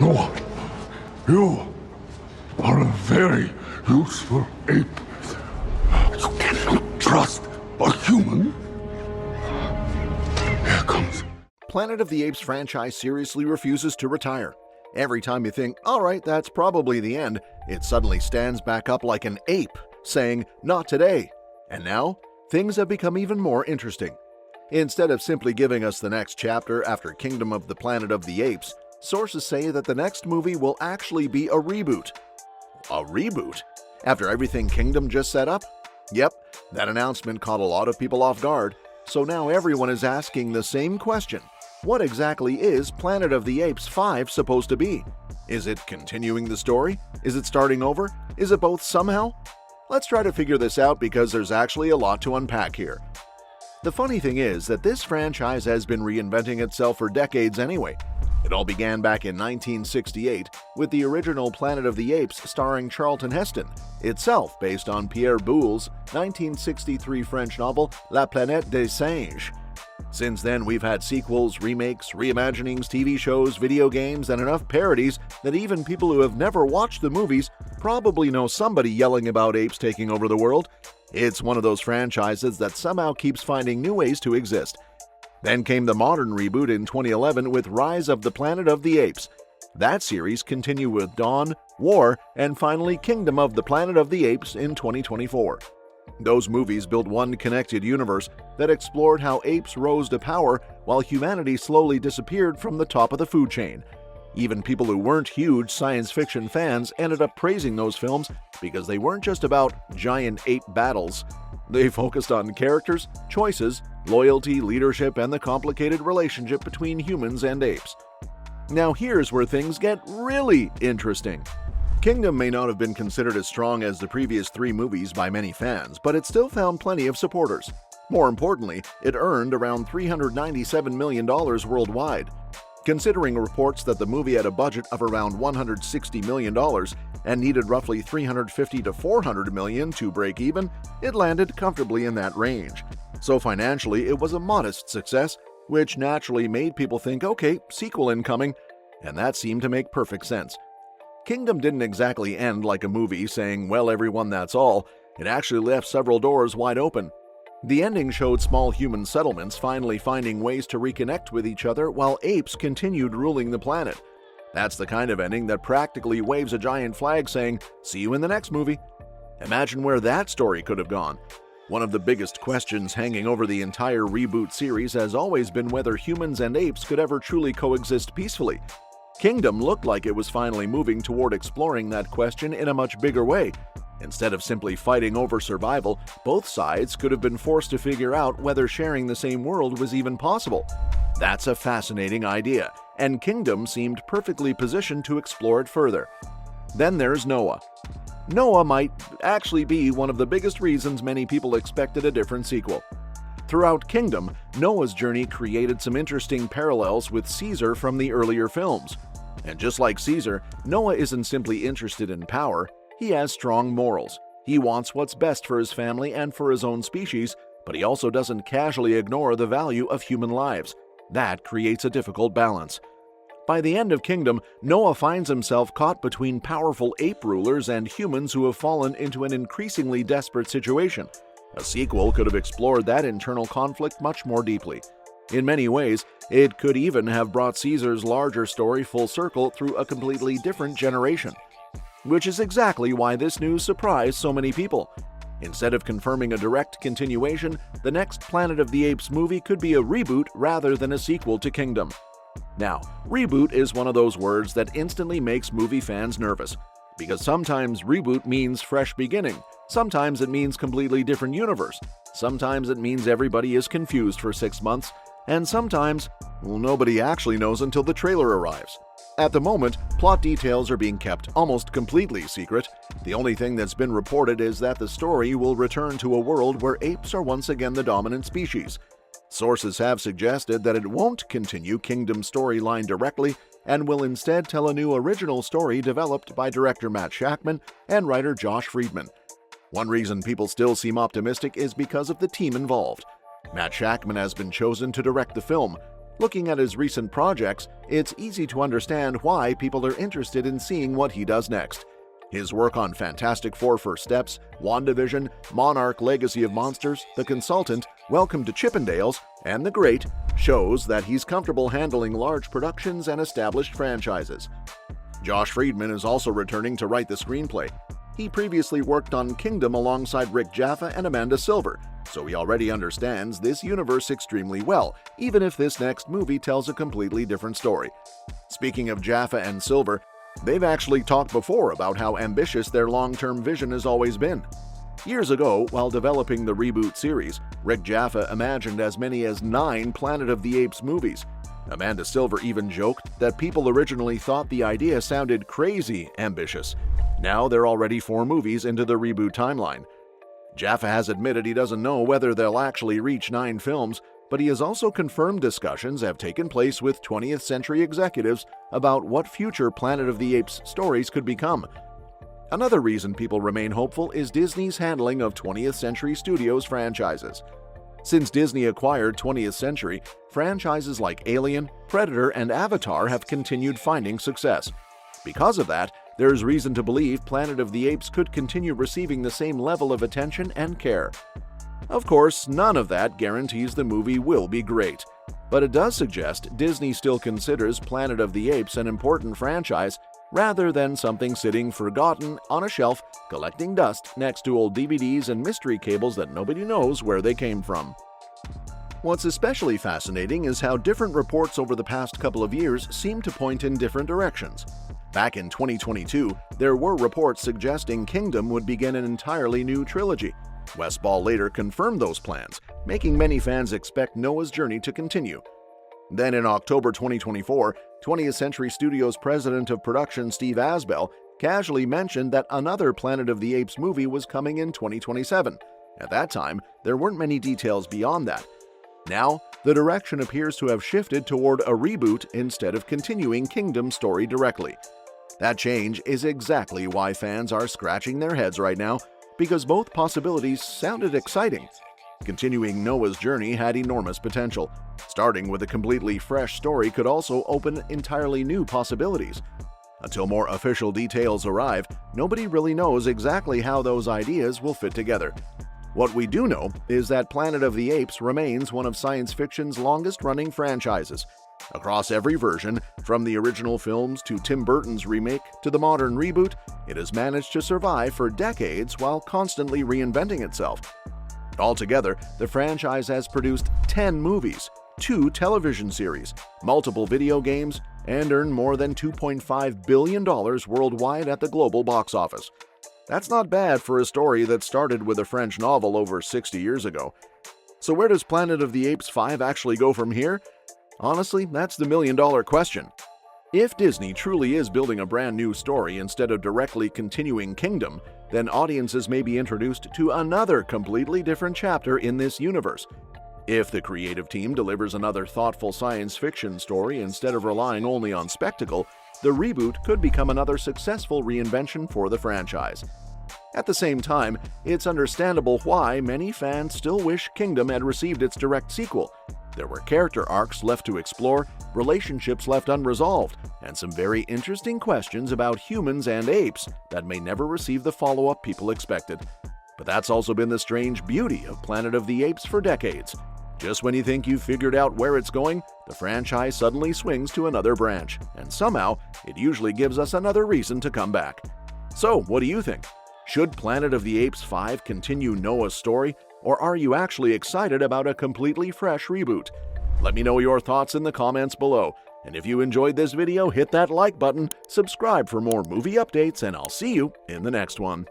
Noah, you are a very useful ape. You cannot trust a human. Here comes. Planet of the Apes franchise seriously refuses to retire. Every time you think, all right, that's probably the end, it suddenly stands back up like an ape, saying, not today. And now, things have become even more interesting. Instead of simply giving us the next chapter after Kingdom of the Planet of the Apes, sources say that the next movie will actually be a reboot. A reboot? After everything Kingdom just set up? Yep, that announcement caught a lot of people off guard, so now everyone is asking the same question. What exactly is Planet of the Apes 5 supposed to be? Is it continuing the story? Is it starting over? Is it both somehow? Let's try to figure this out because there's actually a lot to unpack here. The funny thing is that this franchise has been reinventing itself for decades anyway. It all began back in 1968 with the original Planet of the Apes starring Charlton Heston, itself based on Pierre Boules's 1963 French novel La Planète des Singes. Since then, we've had sequels, remakes, reimaginings, TV shows, video games, and enough parodies that even people who have never watched the movies probably know somebody yelling about apes taking over the world. It's one of those franchises that somehow keeps finding new ways to exist. Then came the modern reboot in 2011 with Rise of the Planet of the Apes. That series continued with Dawn, War, and finally Kingdom of the Planet of the Apes in 2024. Those movies built one connected universe that explored how apes rose to power while humanity slowly disappeared from the top of the food chain. Even people who weren't huge science fiction fans ended up praising those films because they weren't just about giant ape battles. They focused on characters, choices, loyalty, leadership, and the complicated relationship between humans and apes. Now here's where things get really interesting. Kingdom may not have been considered as strong as the previous 3 movies by many fans, but it still found plenty of supporters. More importantly, it earned around $397 million worldwide. Considering reports that the movie had a budget of around $160 million and needed roughly $350 to $400 million to break even, it landed comfortably in that range. So financially, it was a modest success, which naturally made people think, okay, sequel incoming, and that seemed to make perfect sense. Kingdom didn't exactly end like a movie saying, well, everyone, that's all. It actually left several doors wide open. The ending showed small human settlements finally finding ways to reconnect with each other while apes continued ruling the planet. That's the kind of ending that practically waves a giant flag saying, see you in the next movie. Imagine where that story could have gone. One of the biggest questions hanging over the entire reboot series has always been whether humans and apes could ever truly coexist peacefully. Kingdom looked like it was finally moving toward exploring that question in a much bigger way. Instead of simply fighting over survival, both sides could have been forced to figure out whether sharing the same world was even possible. That's a fascinating idea, and Kingdom seemed perfectly positioned to explore it further. Then there's Noah. Noah might actually be one of the biggest reasons many people expected a different sequel. Throughout Kingdom, Noah's journey created some interesting parallels with Caesar from the earlier films. And just like Caesar, Noah isn't simply interested in power, he has strong morals. He wants what's best for his family and for his own species, but he also doesn't casually ignore the value of human lives. That creates a difficult balance. By the end of Kingdom, Noah finds himself caught between powerful ape rulers and humans who have fallen into an increasingly desperate situation. A sequel could have explored that internal conflict much more deeply. In many ways, it could even have brought Caesar's larger story full circle through a completely different generation. Which is exactly why this news surprised so many people. Instead of confirming a direct continuation, the next Planet of the Apes movie could be a reboot rather than a sequel to Kingdom. Now, reboot is one of those words that instantly makes movie fans nervous, because sometimes reboot means fresh beginning, sometimes it means completely different universe, sometimes it means everybody is confused for 6 months, and sometimes, well, nobody actually knows until the trailer arrives. At the moment, plot details are being kept almost completely secret. The only thing that's been reported is that the story will return to a world where apes are once again the dominant species. Sources have suggested that it won't continue Kingdom's storyline directly and will instead tell a new original story developed by director Matt Shakman and writer Josh Friedman. One reason people still seem optimistic is because of the team involved. Matt Shakman has been chosen to direct the film. Looking at his recent projects, it's easy to understand why people are interested in seeing what he does next. His work on Fantastic Four: First Steps, WandaVision, Monarch: Legacy of Monsters, The Consultant, Welcome to Chippendales, and The Great shows that he's comfortable handling large productions and established franchises. Josh Friedman is also returning to write the screenplay. He previously worked on Kingdom alongside Rick Jaffa and Amanda Silver, so he already understands this universe extremely well, even if this next movie tells a completely different story. Speaking of Jaffa and Silver, they've actually talked before about how ambitious their long-term vision has always been. Years ago, while developing the reboot series, Rick Jaffa imagined as many as 9 Planet of the Apes movies. Amanda Silver even joked that people originally thought the idea sounded crazy ambitious. Now they're already 4 movies into the reboot timeline. Jaffa has admitted he doesn't know whether they'll actually reach 9 films, but he has also confirmed discussions have taken place with 20th Century executives about what future Planet of the Apes stories could become. Another reason people remain hopeful is Disney's handling of 20th Century Studios franchises. Since Disney acquired 20th Century, franchises like Alien, Predator, and Avatar have continued finding success. Because of that, there's reason to believe Planet of the Apes could continue receiving the same level of attention and care. Of course, none of that guarantees the movie will be great, but it does suggest Disney still considers Planet of the Apes an important franchise rather than something sitting forgotten on a shelf collecting dust next to old DVDs and mystery cables that nobody knows where they came from. What's especially fascinating is how different reports over the past couple of years seem to point in different directions. Back in 2022, there were reports suggesting Kingdom would begin an entirely new trilogy. Westball later confirmed those plans, making many fans expect Noah's journey to continue. Then in October 2024, 20th Century Studios president of production Steve Asbell casually mentioned that another Planet of the Apes movie was coming in 2027. At that time, there weren't many details beyond that. Now, the direction appears to have shifted toward a reboot instead of continuing Kingdom's story directly. That change is exactly why fans are scratching their heads right now, because both possibilities sounded exciting. Continuing Noah's journey had enormous potential. Starting with a completely fresh story could also open entirely new possibilities. Until more official details arrive, nobody really knows exactly how those ideas will fit together. What we do know is that Planet of the Apes remains one of science fiction's longest-running franchises. Across every version, from the original films to Tim Burton's remake to the modern reboot, it has managed to survive for decades while constantly reinventing itself. Altogether, the franchise has produced 10 movies, 2 television series, multiple video games, and earned more than $2.5 billion worldwide at the global box office. That's not bad for a story that started with a French novel over 60 years ago. So where does Planet of the Apes 5 actually go from here? Honestly, that's the million-dollar question. If Disney truly is building a brand new story instead of directly continuing Kingdom, then audiences may be introduced to another completely different chapter in this universe. If the creative team delivers another thoughtful science fiction story instead of relying only on spectacle, the reboot could become another successful reinvention for the franchise. At the same time, it's understandable why many fans still wish Kingdom had received its direct sequel. There were character arcs left to explore, relationships left unresolved, and some very interesting questions about humans and apes that may never receive the follow-up people expected. But that's also been the strange beauty of Planet of the Apes for decades. Just when you think you've figured out where it's going, the franchise suddenly swings to another branch, and somehow, it usually gives us another reason to come back. So, what do you think? Should Planet of the Apes 5 continue Noah's story, or are you actually excited about a completely fresh reboot? Let me know your thoughts in the comments below. And if you enjoyed this video, hit that like button, subscribe for more movie updates, and I'll see you in the next one.